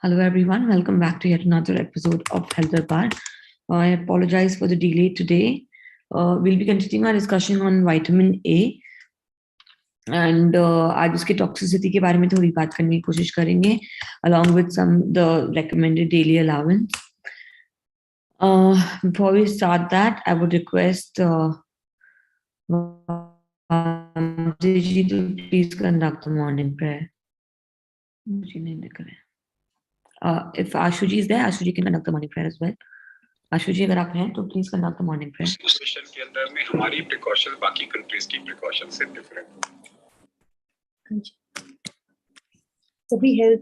Hello, everyone. Welcome back to yet another episode of Health Bar. I apologize for the delay today. We'll be continuing our discussion on vitamin A. And आज उसके toxicity के बारे में थोड़ी बात करने की कोशिश करेंगे along with some the recommended daily allowance. Before we start that, I would request Vamsi to please conduct the morning prayer. If Ashuji is there, Ashuji can conduct the morning prayer as well. Ashuji, अगर आप हैं तो please conduct the morning prayer. उस session के अंदर में हमारी precaution बाकी कंट्रीज की प्रिकॉशन से डिफरेंट। सभी हेल्थ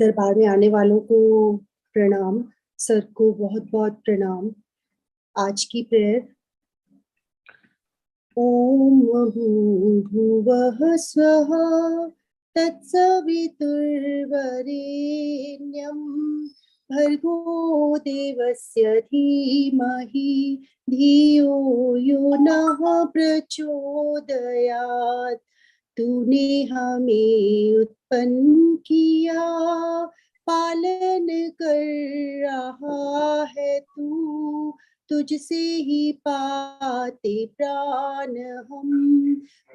दरबार में आने वालों को प्रणाम, सर को बहुत बहुत प्रणाम। आज की प्रेयर ओम भूर्भुवः स्वः तत्सवितुर्वरेण्यं भर्गो देवस्य धीमहि धियो यो नः प्रचोदयात्। तूने हमें उत्पन्न किया, पालन कर रहा है तू, तुझसे ही पाते प्राण हम।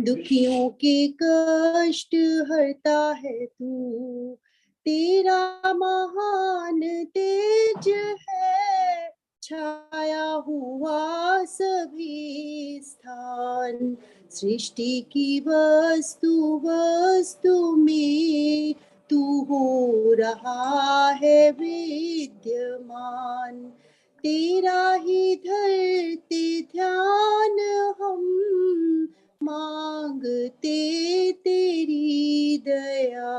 दुखियों के कष्ट हरता है तू, तेरा महान तेज है छाया हुआ सभी स्थान। सृष्टि की वस्तु में तू हो रहा है विद्यमान। तेरा ही धरते ध्यान हम, मांगते तेरी दया।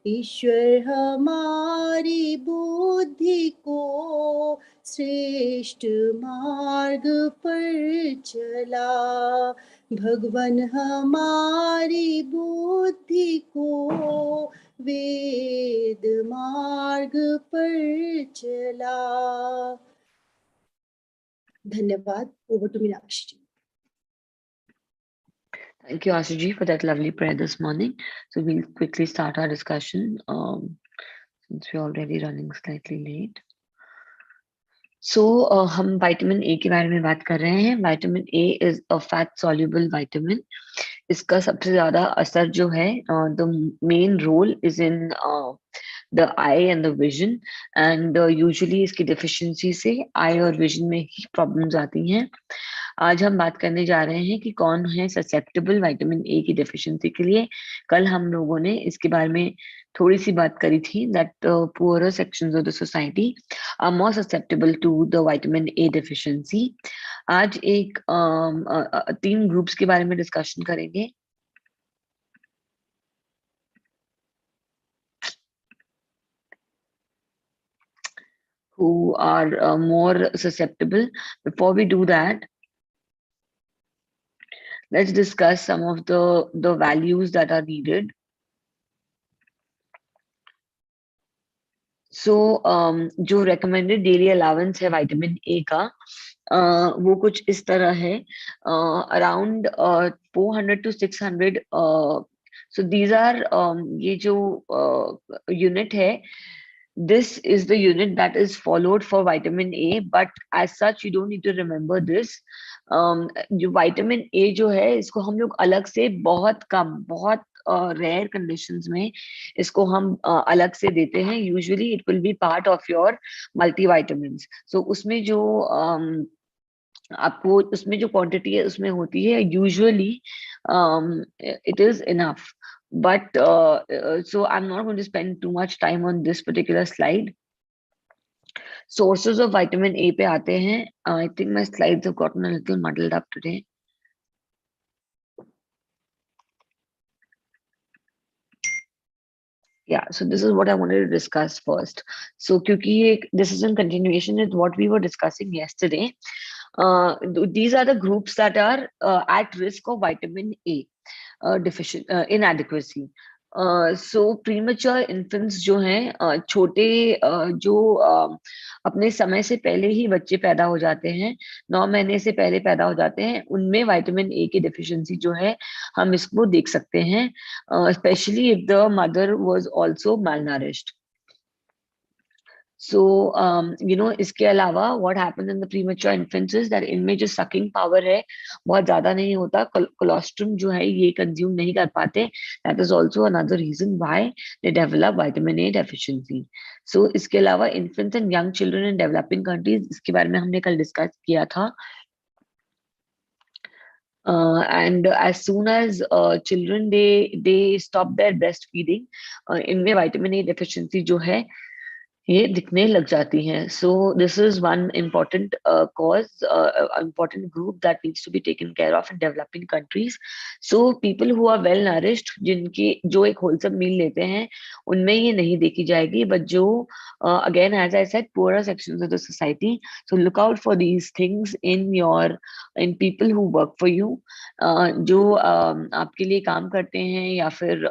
ईश्वर हमारी बुद्धि को श्रेष्ठ मार्ग पर चला। भगवान हमारी बुद्धि को वेद मार्ग पर चला। धन्यवाद। Over to Meenakshi ji. Thank you, Ashuji, for that lovely prayer this morning. So we'll quickly start our discussion since we're already running slightly late. So हम vitamin A के बारे में बात कर रहे हैं. Vitamin A is a fat soluble vitamin. इसका सबसे ज्यादा असर जो है, the main role is in the eye and the vision, and usually इसकी deficiency से eye और vision में ही problems आती हैं. आज हम बात करने जा रहे हैं कि कौन है ससेप्टेबल विटामिन ए की डेफिशिएंसी के लिए. कल हम लोगों ने इसके बारे में थोड़ी सी बात करी थी that poorer sections of the society are more susceptible to the vitamin A deficiency. आज एक 3 ग्रुप्स के बारे में डिस्कशन करेंगे. who are more susceptible. Before we do that, let's discuss some of the values that are needed. So जो recommended daily allowance है vitamin A का, वो कुछ इस तरह है, around 400 to 600. So these are ये जो unit है, this is the unit that is followed for vitamin A, but as such you don't need to remember this. जो vitamin A जो है, इसको हम लोग अलग से बहुत कम, बहुत रेयर कंडीशंस में इसको हम अलग से देते हैं. Usually it will be part of your multivitamins. So उसमें जो आपको उसमें जो क्वांटिटी है उसमें होती है, usually it is enough. But so I'm not going to spend too much time on this particular slide. Sources of vitamin A पे आते हैं. I think my slides have gotten a little muddled up today. Yeah, so this is what I wanted to discuss first. So क्योंकि this is in continuation with what we were discussing yesterday. These are the groups that are at risk of vitamin A inadequacy. So premature infants जो हैं, छोटे जो अपने समय से पहले ही बच्चे पैदा हो जाते हैं, 9 महीने से पहले पैदा हो जाते हैं, उनमें विटामिन ए की डेफिशिएंसी जो है हम इसको देख सकते हैं, specially if the mother was also malnourished. सो इसके अलावा what happens in the premature infants is that इनमें जो सकिंग पावर है बहुत ज्यादा नहीं होता, कोलोस्ट्रम जो है ये कंज्यूम नहीं कर पाते, that is also another reason why they develop vitamin A deficiency. So इसके अलावा infants and young children in developing countries, इसके बारे में हमने कल डिस्कस किया था. And as soon as children they stop their breastfeeding, इनमें vitamin A deficiency जो है ये दिखने लग जाती हैं. So this is one important cause, important group that needs to be taken care of in developing countries. So people who are well nourished, जिनके जो एक होलसम मील लेते हैं, उनमें ये नहीं देखी जाएगी. बट जो again as I said, poor sections of the society, so look out for these things in people who work for you, जो आपके लिए काम करते हैं, या फिर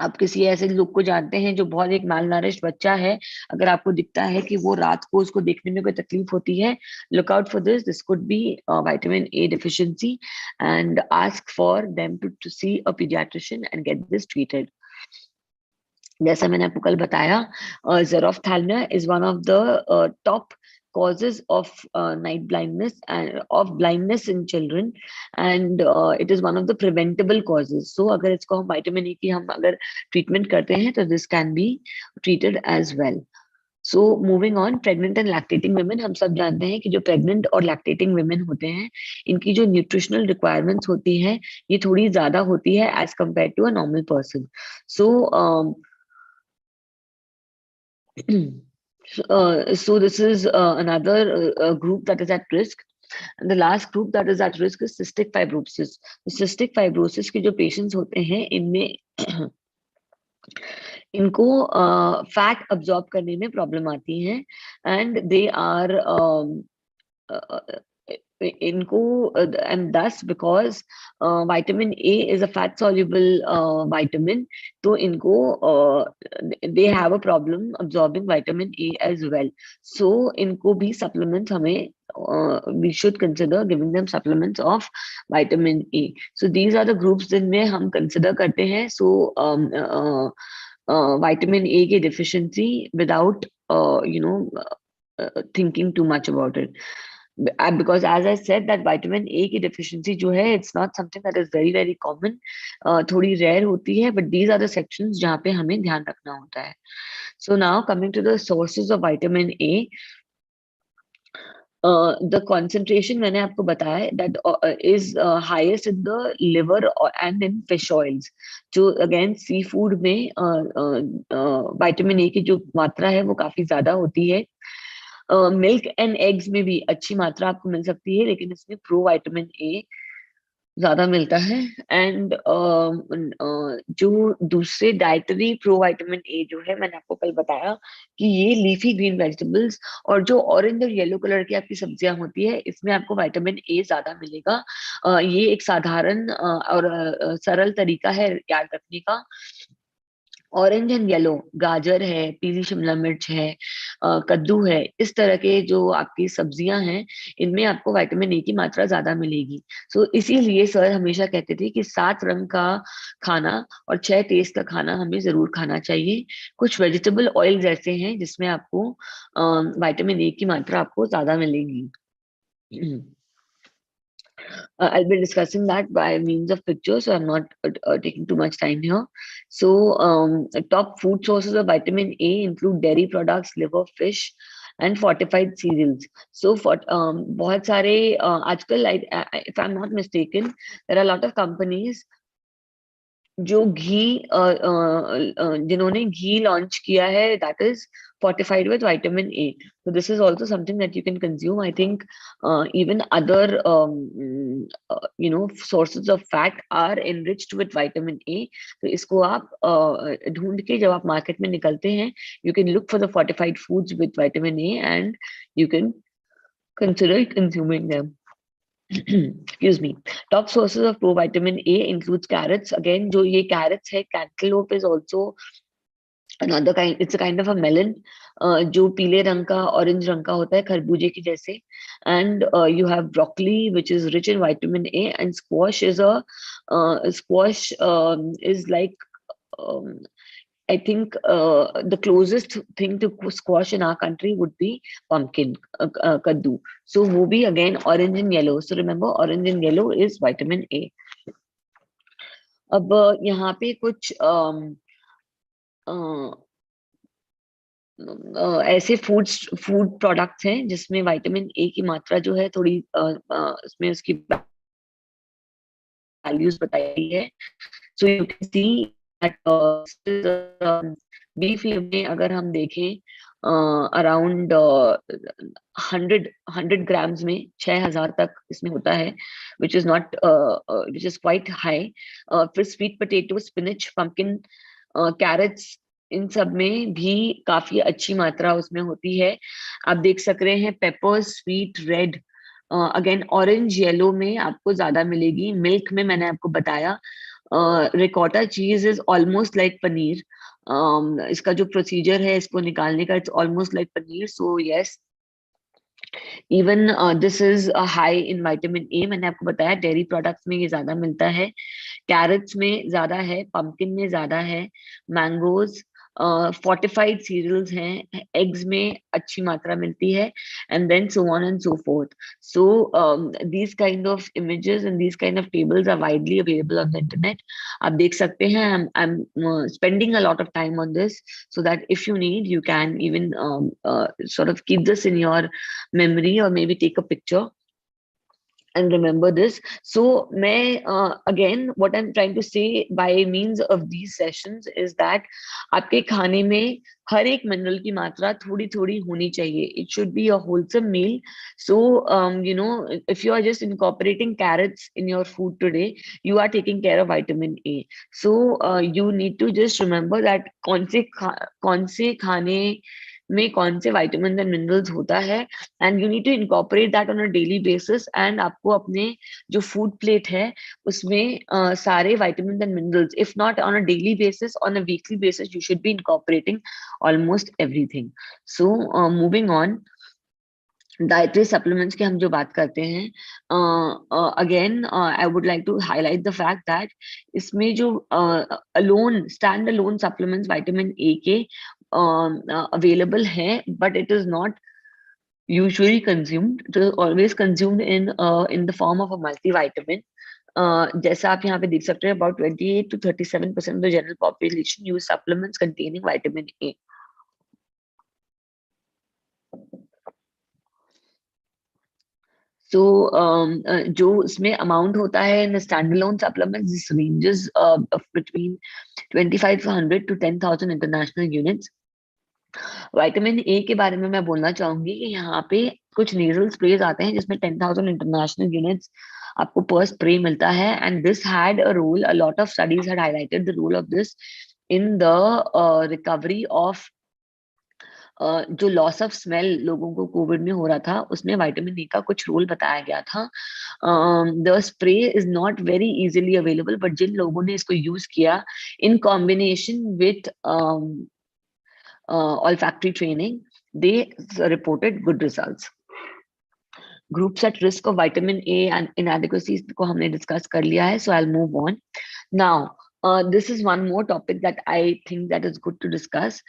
आप किसी ऐसे लोग को जानते हैं जो बहुत एक malnourished बच्चा है, अगर आपको दिखता है कि वो रात को उसको देखने में कोई तकलीफ होती है, look out for this. This could be vitamin A deficiency and ask for them to see a pediatrician and get this treated. जैसा मैंने आपको कल बताया, xerophthalmia is one of the top causes of night blindness and of blindness in children, and it is one of the preventable causes. So अगर इसको हम vitamin A की हम अगर ट्रीटमेंट करते हैं तो this can be treated as well. So moving on, pregnant and lactating women, हम सब जानते हैं कि जो pregnant और lactating women होते हैं, इनकी जो nutritional requirements होती हैं ये थोड़ी ज्यादा होती है as compared to a normal person. So so this is another group that is at risk. And the last group that is at risk is cystic fibrosis. Cystic fibrosis के जो patients होते हैं, इनमें इनको फैट अब्सॉर्ब करने में problem आती है, एंड दे आर इनको, and thus because vitamin A is a fat soluble vitamin, तो इनको they have a problem absorbing vitamin A as well. So इनको भी सप्लीमेंट्स हमें we should consider giving them supplements of vitamin A. So these are the groups जिनमें हम consider करते हैं. So vitamin A की deficiency without thinking too much about it. Because as I said that vitamin A की deficiency जो है, it's not something that is very very common, थोड़ी rare होती है, but these are the sections जहाँ पे हमें ध्यान रखना होता है. So now coming to the sources of vitamin A, the concentration मैंने आपको बताया that is highest in the liver and in fish oils. जो again seafood में vitamin A की जो मात्रा है वो काफी ज्यादा होती है. मिल्क एंड एग्स में भी अच्छी मात्रा आपको मिल सकती है, लेकिन इसमें प्रो विटामिन ए ज्यादा मिलता है. एंड जो दूसरे डाइटरी प्रो विटामिन ए जो है, मैंने आपको कल बताया कि ये लीफी ग्रीन वेजिटेबल्स और जो ऑरेंज और येलो कलर की आपकी सब्जियां होती है, इसमें आपको विटामिन ए ज्यादा मिलेगा. ये एक साधारण और सरल तरीका है याद रखने का. ऑरेंज एंड येलो, गाजर है, पीली शिमला मिर्च है, कद्दू है, इस तरह के जो आपकी सब्जियां हैं, इनमें आपको विटामिन ए की मात्रा ज्यादा मिलेगी. सो इसीलिए सर हमेशा कहते थे कि 7 रंग का खाना और 6 टेस्ट का खाना हमें जरूर खाना चाहिए. कुछ वेजिटेबल ऑयल ऐसे हैं जिसमें आपको विटामिन ए की मात्रा आपको ज्यादा मिलेगी. I'll be discussing that by means of pictures, so I'm not taking too much time here. So, top food sources of vitamin A include dairy products, liver, fish, and fortified cereals. So, for बहुत सारे आजकल, if I'm not mistaken, there are a lot of companies जो घी जिन्होंने घी launch किया है, that is fortified with vitamin A. So this is also something that you can consume. I think even other sources of fat are enriched with vitamin A. तो इसको आप ढूंढ के जब आप मार्केट में निकलते हैं, you can look for the fortified foods with vitamin A and you can consider consuming them. excuse me. Top sources of provitamin A includes carrots. Again, जो ये carrots है, cantaloupe is also another kind. It's a kind of a melon, जो पीले रंग का, orange रंग का होता है, खरबूजे की जैसे. And you have broccoli, which is rich in vitamin A, and squash is is like, um, I think the closest thing to squash in our country would be pumpkin, kaddu. So वो भी again orange and yellow. So remember, orange and yellow is vitamin A. अब यहाँ पे कुछ ऐसे food products हैं जिसमें vitamin A की मात्रा जो है थोड़ी उसमें उसकी वैल्यूज बताई है. So you can see beef में अगर हम देखें अराउंड 100 ग्राम्स में 6000 तक इसमें होता है, विच इज क्वाइट हाई. फिर sweet potato, spinach, pumpkin, carrots, इन सब में भी काफी अच्छी मात्रा उसमें होती है. आप देख सक रहे हैं paper, sweet, red, again orange, yellow में आपको ज्यादा मिलेगी. मिल्क में मैंने आपको बताया. रिकॉटा चीज इज ऑलमोस्ट लाइक पनीर. इसका जो प्रोसीजर है इसको निकालने का, it's almost like paneer. So yes, even this is high in vitamin A. मैंने आपको बताया डेयरी प्रोडक्ट्स में ये ज्यादा मिलता है, कैरेट्स में ज्यादा है, पंपकिन में ज्यादा है, मैंगोज, फोर्टिफाइड सीरियल्स हैं, एग्स में अच्छी मात्रा मिलती है, and then so on and so forth. So these kind of images and these kind of tables are widely available on the internet. आप देख सकते हैं. I am spending a lot of time on this so that if you need, you can even sort of keep this in your memory or maybe take a picture and remember this. So again, what I'm trying to say by means of these sessions is that आपके खाने में हर एक mineral की मात्रा थोड़ी थोड़ी होनी चाहिए. It should be a wholesome meal. So if you are just incorporating carrots in your food today, you are taking care of vitamin A. So you need to just remember that कौन से खाने में कौन से vitamins and minerals होता है, and you need to incorporate that on a daily basis. And आपको अपने जो food plate है उसमें सारे vitamins and minerals, if not on a daily basis, on a weekly basis, you should be incorporating almost everything. So moving on, dietary supplements की हम जो बात करते हैं, again I would like to highlight the fact that इसमें जो stand alone supplements vitamin A के available हैं, but it is not usually consumed. It is always consumed in the form of a multivitamin. जैसा आप यहाँ पे देख सकते हैं, about 28 to 37% of the general population use supplements containing vitamin A. So जो इसमें अमाउंट होता है in the standalone supplements, this ranges of between 2500 to 10,000 international units. Vitamin A के बारे में मैं बोलना चाहूंगी कि यहाँ पे कुछ नेजल स्प्रेज आते हैं जिसमें 10,000 इंटरनेशनल यूनिट्स आपको पर स्प्रे मिलता है. And this had a role, a lot of studies had highlighted the role of this in the recovery of जो लॉस ऑफ स्मेल लोगों को कोविड में हो रहा था, उसमें विटामिन ए का कुछ रोल बताया गया था. The spray is not very easily available, but जिन लोगों ने इसको यूज किया in combination with olfactory training, they reported good results. Groups at risk of vitamin A and inadequacies को हमने discuss कर लिया है, so I'll move on. Now, this is one more topic that I think that is good to discuss.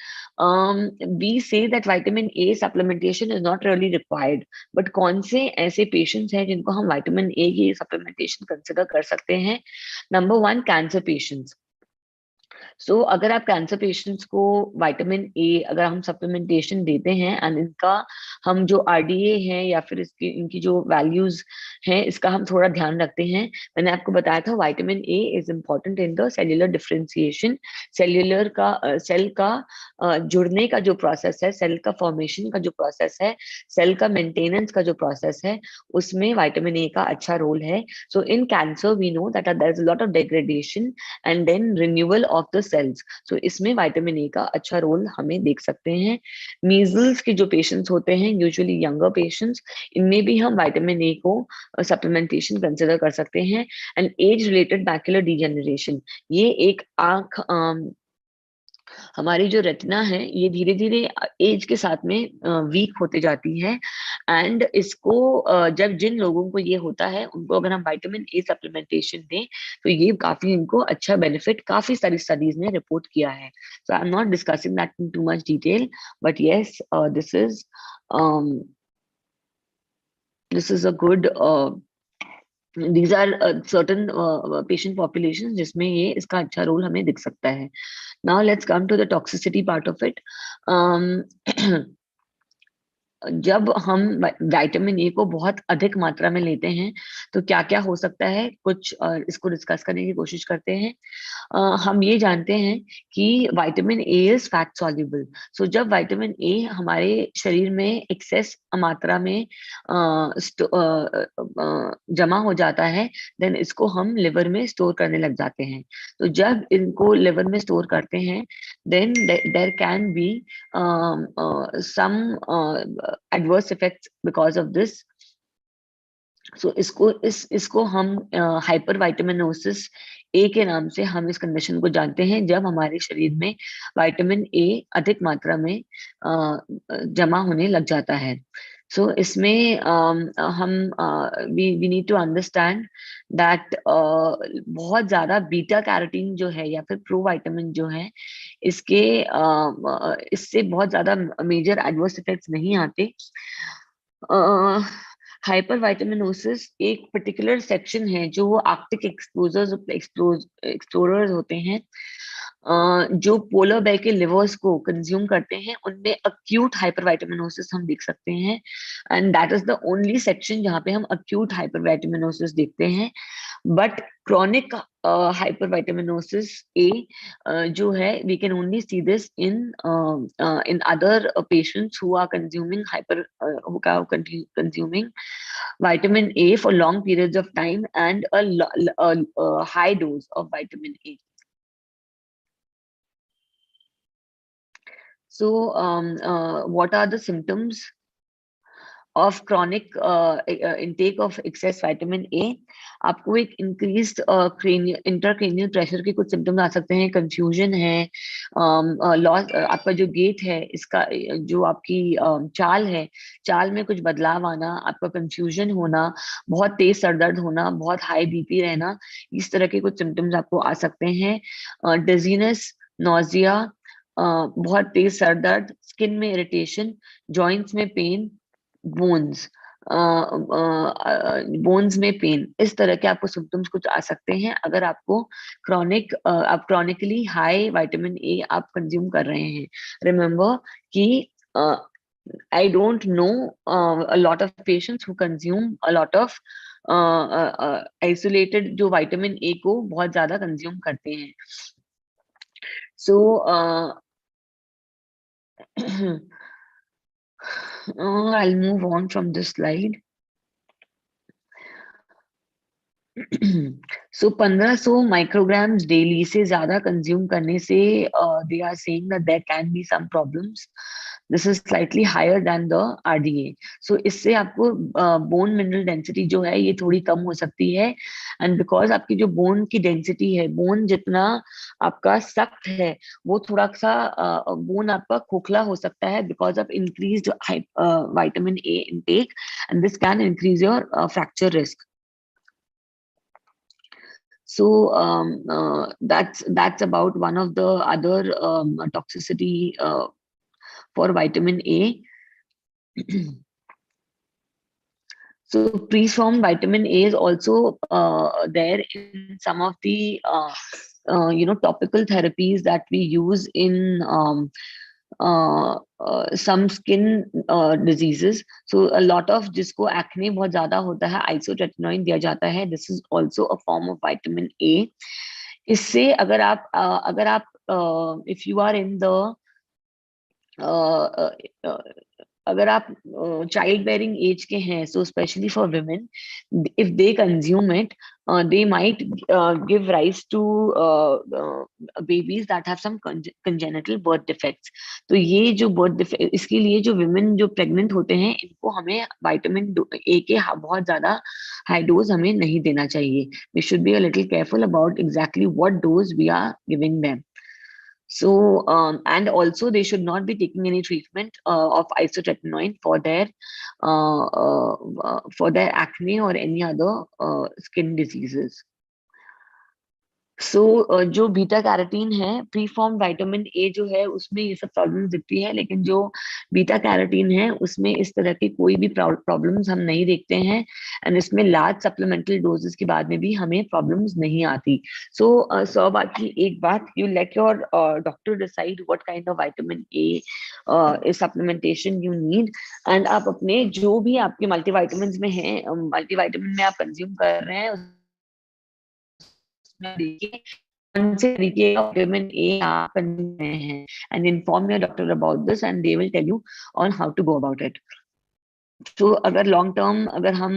We say that vitamin A supplementation is not really required, but कौन से ऐसे patients हैं जिनको हम vitamin A की supplementation consider कर सकते हैं? Number one, cancer patients. सो अगर आप कैंसर पेशेंट्स को विटामिन ए अगर हम सप्लीमेंटेशन देते हैं एंड इनका हम जो आरडीए है या फिर इसकी इनकी जो वैल्यूज हैं इसका हम थोड़ा ध्यान रखते हैं. मैंने आपको बताया था vitamin A is important in the cellular differentiation. Cellular का सेल का जुड़ने का जो प्रोसेस है, सेल का फॉर्मेशन का जो प्रोसेस है, सेल का मेंटेनेंस का जो प्रोसेस है, उसमें विटामिन ए का अच्छा रोल है. So in cancer we know that there is a lot of degradation and then renewal of the cells. So इसमें विटामिन ए का अच्छा रोल हमें देख सकते हैं. मीजल्स के जो पेशेंट्स होते हैं, यूजुअली यंगर पेशेंट्स, इनमें भी हम विटामिन ए को सप्लीमेंटेशन कंसिडर कर सकते हैं। And age related macular degeneration, ये एक आंख हमारी जो रेटिना है ये धीरे धीरे एज के साथ में वीक होते जाती है। एंड इसको जब जिन लोगों को ये होता है उनको अगर हम विटामिन ए सप्लीमेंटेशन दें तो ये काफी इनको अच्छा बेनिफिट काफी सारी स्टडीज ने रिपोर्ट किया है। So I am not discussing that in too much detail, but yes this is a good these are certain patient populations जिसमें ये इसका अच्छा रोल हमें दिख सकता है। Now let's come to the toxicity part of it. जब हम विटामिन ए को बहुत अधिक मात्रा में लेते हैं तो क्या क्या हो सकता है, कुछ इसको डिस्कस करने की कोशिश करते हैं। हम ये जानते हैं कि vitamin A is fat soluble. So जब विटामिन ए हमारे शरीर में एक्सेस मात्रा में जमा हो जाता है, देन इसको हम लिवर में स्टोर करने लग जाते हैं। तो जब इनको लिवर में स्टोर करते हैं, then there can be some adverse effects because of this. So इसको हम हाइपर विटामिनोसिस ए के नाम से हम इस कंडीशन को जानते हैं, जब हमारे शरीर में विटामिन ए अधिक मात्रा में जमा होने लग जाता है। सो इसमें हम we need to understand that बहुत ज्यादा बीटा कैरोटीन जो है या फिर प्रो विटामिन जो है, इससे बहुत ज्यादा मेजर एडवर्स इफेक्ट्स नहीं आते। हाइपर विटामिनोसिस एक पर्टिकुलर सेक्शन है जो आर्कटिक एक्सप्लोरर्स होते हैं, जो पोलर बेर के लिवर्स को कंज्यूम करते हैं, उनमें अक्यूट हाइपर विटामिनोसिस हम देख सकते हैं। And that is the only section जहाँ पे हम अक्यूट हाइपर विटामिनोसिस देखते हैं। बट क्रॉनिक hypervitaminosis A जो है, we can only see this in other patients who are consuming consuming vitamin A for long periods of time and a high dose of vitamin A. So what are the symptoms of chronic intake of excess vitamin A? आपको एक increased intracranial pressure के कुछ symptoms आ सकते हैं, confusion है, loss, आपका जो gait है, इसका जो आपकी चाल है, चाल में कुछ बदलाव आना, आपका confusion होना, बहुत तेज सर दर्द होना, बहुत high BP रहना, इस तरह के कुछ symptoms आपको आ सकते हैं। dizziness, nausea, बहुत तेज सर दर्द, स्किन में इरिटेशन, जॉइंट्स में पेन, बोन्स में पेन, इस तरह के आपको सिम्टम्स कुछ आ सकते हैं अगर आपको आप क्रॉनिकली हाई विटामिन ए आप कंज्यूम कर रहे हैं। रिमेम्बर कि I don't know a lot of patients who consume a lot of isolated जो विटामिन ए को बहुत ज्यादा कंज्यूम करते हैं। So I'll move on from this slide. So 1500 micrograms daily से ज्यादा कंज्यूम करने से they are saying that there can be some problems. This is slightly higher than the RDA. So इससे आपको bone mineral density जो है ये थोड़ी कम हो सकती है, and because आपकी जो bone की density है, bone जितना आपका सख्त है वो थोड़ा सा bone आपका खोखला हो सकता है because of increased vitamin A intake, and this can increase your fracture risk. So that's about one of the other toxicity for vitamin A. So preformed vitamin A is also there in some of the topical therapies that we use in some skin diseases. So a lot of जिसको acne बहुत ज्यादा होता है, isotretinoin दिया जाता है. This is also a form of vitamin A. इससे अगर आप if you are in the अगर आप चाइल्ड बेयरिंग एज के हैं, so especially for women, if they consume it, they might give rise to babies that have some congenital birth defects. तो ये जो birth defect, इसके लिए जो women जो pregnant होते हैं, इनको हमें विटामिन ए के बहुत ज्यादा हाई डोज हमें नहीं देना चाहिए. We should be a little careful about exactly what dose we are giving them. So, and also they should not be taking any treatment of isotretinoin for their acne or any other skin diseases. सो जो beta carotene है, pre form vitamin A जो है, उसमें ये सब problems दिखती है, लेकिन जो बीटा कैरोटीन है उसमें इस तरह की कोई भी प्रॉब्लम्स हम नहीं देखते हैं, एंड इसमें लार्ज सप्लीमेंटल डोजेस के बाद में भी हमें प्रॉब्लम्स नहीं आती. सो बाकी एक बात, you let your doctor decide what kind of vitamin A supplementation you need, and आप अपने जो भी आपके मल्टीविटामिन में है, मल्टीविटामिन में आप कंज्यूम कर रहे हैं, देखिए कौन से तरीके का विटामिन ए आप कंज्यूम कर रहे हैं, and inform your doctor about this, and they will tell you on how to go about it. तो अगर लॉन्ग टर्म अगर हम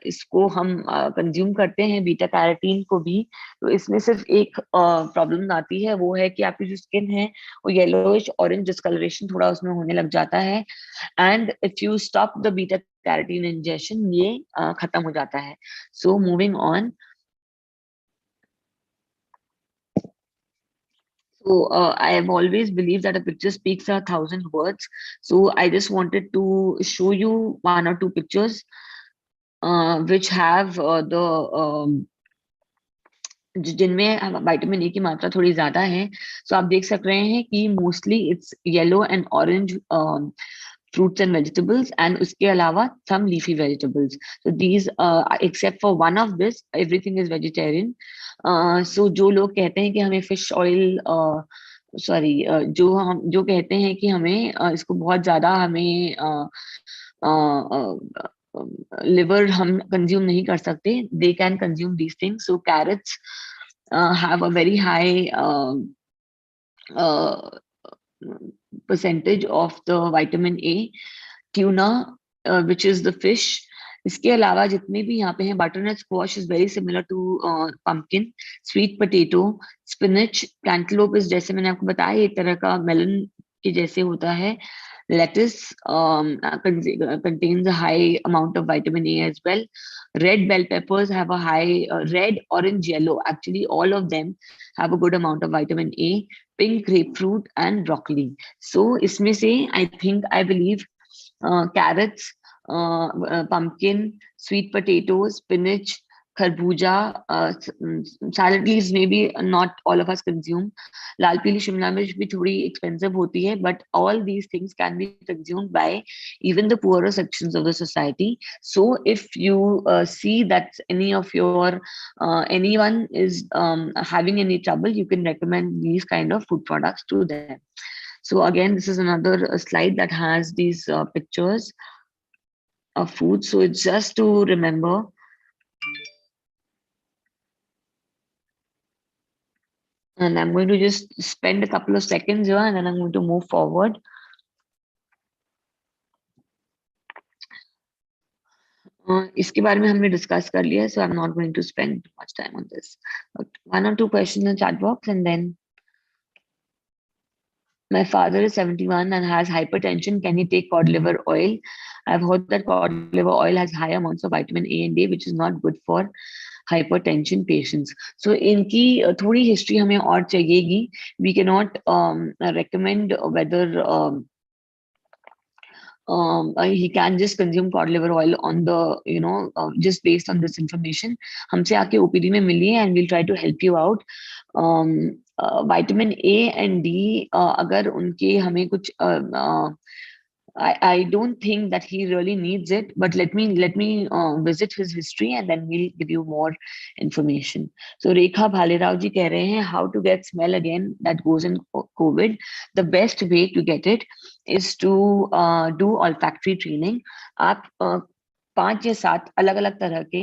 इसको हम कंज्यूम करते हैं बीटा कैरोटीन को भी, तो इसमें सिर्फ एक प्रॉब्लम आती है, वो है कि आपकी जो स्किन है वो येलोइश ऑरेंज डिस्कलरेशन थोड़ा उसमें होने लग जाता है, and if you stop the beta carotene injection, ये खत्म हो जाता है. So moving on. So I have always believed that a picture speaks 1,000 words. So I just wanted to show you one or two pictures which have जिनमें vitamin A की मात्रा थोड़ी ज्यादा है. सो आप देख सक रहे हैं कि mostly it's yellow and orange fruits and vegetables, and उसके अलावा some leafy vegetables. So these except for one of this, everything is vegetarian. So जो लोग कहते हैं कि हमें fish oil जो कहते हैं कि हमें इसको बहुत ज्यादा हमें liver हम consume नहीं कर सकते, they can consume these things. So carrots have a very high percentage of the vitamin A. Tuna, which is the fish. इसके अलावा जितने भी यहाँ पे हैं, butternut squash is very similar to pumpkin. Sweet potato, spinach, cantaloupe is जैसे मैंने आपको बताया एक तरह का melon के जैसे होता है. Lettuce contains a high amount of vitamin A as well. Red bell peppers have a high red, orange, yellow. Actually, all of them have a good amount of vitamin A. Pink grapefruit and broccoli. So इसमें से I believe carrots, pumpkin, sweet potatoes, spinach, खरबूजा, salad leaves maybe not all of us consume. लाल पीली शिमला मिर्च भी थोड़ी expensive होती है, but all these things can be consumed by even the poorer sections of the society. So if you see that any of your anyone is having any trouble, you can recommend these kind of food products to them. So again, this is another slide that has these pictures of food. So it's just to remember. And I'm going to just spend a couple of seconds here, and then I'm going to move forward. इसके बारे में हमने discuss कर लिया, so I'm not going to spend much time on this. But one or two questions in the chat box, and then my father is 71 and has hypertension. Can he take cod liver oil? I've heard that cod liver oil has high amounts of vitamin A and D, which is not good for hypertension patients. So इनकी थोड़ी history हमें और चाहिएगी. We cannot recommend whether he can just consume cod liver oil on the just based on this information. हमसे आके OPD में मिलिए, and we'll try to help you out. Vitamin A and D अगर उनके हमें कुछ I don't think that he really needs it, but let me visit his history, and then we'll give you more information. So Rekha Bhalerao ji कह रहे हैं, how to get smell again that goes in COVID. The best way to get it is to do olfactory training. आप 5 या 7 अलग अलग तरह के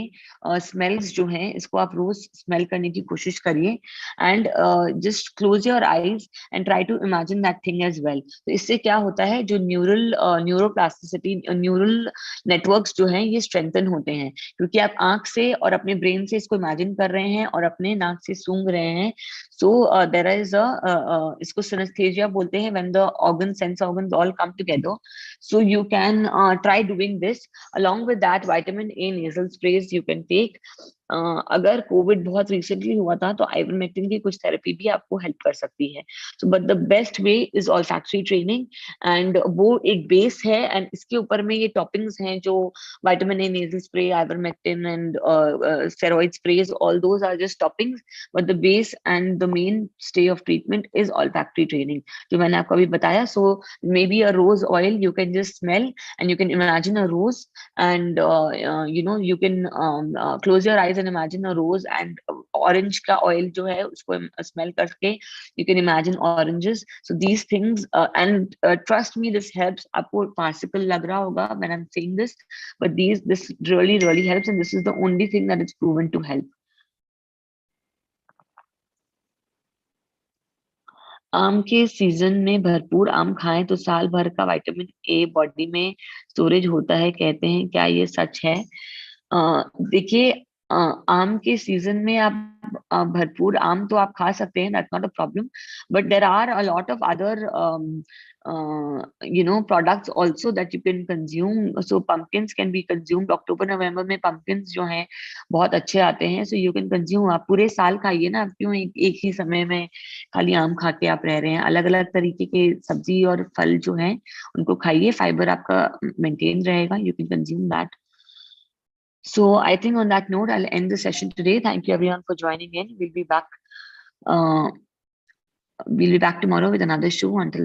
smells जो हैं, इसको आप रोज स्मेल करने की कोशिश करिए and just close your eyes and try to imagine that thing as well. तो इससे क्या होता है, जो न्यूरोप्लास्टिसिटी, न्यूरल नेटवर्क्स जो हैं ये स्ट्रेंथन होते हैं, क्योंकि आप आंख से और अपने ब्रेन से इसको इमेजिन कर रहे हैं और अपने नाक से सूंघ रहे हैं। सो देयर इज इसको सिनेस्थेसिया बोलते हैं, when the organ sense organs all come together. So you can try doing this along with that. Vitamin A nasal sprays you can take. अगर कोविड बहुत रिसेंटली हुआ था तो आइवरमेक्टिन की कुछ थेरेपी भी आपको हेल्प कर सकती है। So but the best way is olfactory training, and वो एक बेस है एंड इसके ऊपर में ये टॉपिंग्स हैं जो vitamin A nasal spray, ivermectin and steroid sprays, all those are just toppings, but the base and the main stay of treatment is olfactory training, जो मैंने आपको अभी बताया। So maybe a rose oil you can just smell and you can imagine a rose, and you can close your eyes and imagine a rose, and orange का oil जो है उसको smell करके you can imagine oranges. So these things and trust me, this helps. आपको farcical लग रहा होगा when I'm saying this, but this really helps, and this is the only thing that is proven to help. आम के season में भरपूर आम खाएं तो साल भर का विटामिन ए बॉडी में स्टोरेज होता है कहते हैं, क्या ये सच है? देखिए, आम के सीजन में आप भरपूर आम तो आप खा सकते हैं, that's not a problem, but there are a lot of other products also that you can consume. So pumpkins can be consumed. अक्टूबर नवंबर में pumpkins जो हैं बहुत अच्छे आते हैं, so you can consume. आप पूरे साल खाइए ना, आप क्यों एक ही समय में खाली आम खा के आप रह रहे हैं? अलग अलग तरीके के सब्जी और फल जो हैं उनको खाइए, फाइबर आपका मेंटेन रहेगा, you can consume that. So I think on that note, I'll end the session today. Thank you everyone for joining in. We'll be back tomorrow with another show. Until